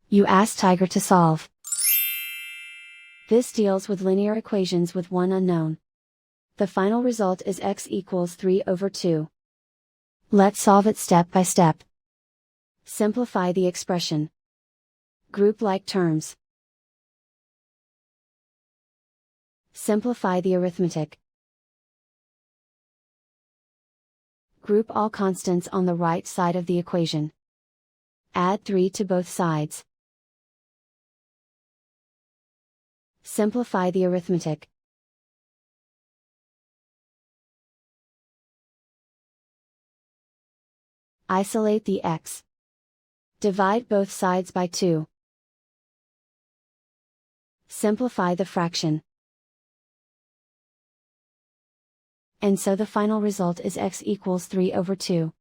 You ask Tiger to solve. This deals with linear equations with one unknown. The final result is x equals 3/2. Let's solve it step by step. Simplify the expression. Group like terms. Simplify the arithmetic. Group all constants on the right side of the equation. Add 3 to both sides. Simplify the arithmetic. Isolate the x. Divide both sides by 2. Simplify the fraction. And so the final result is x equals 3/2.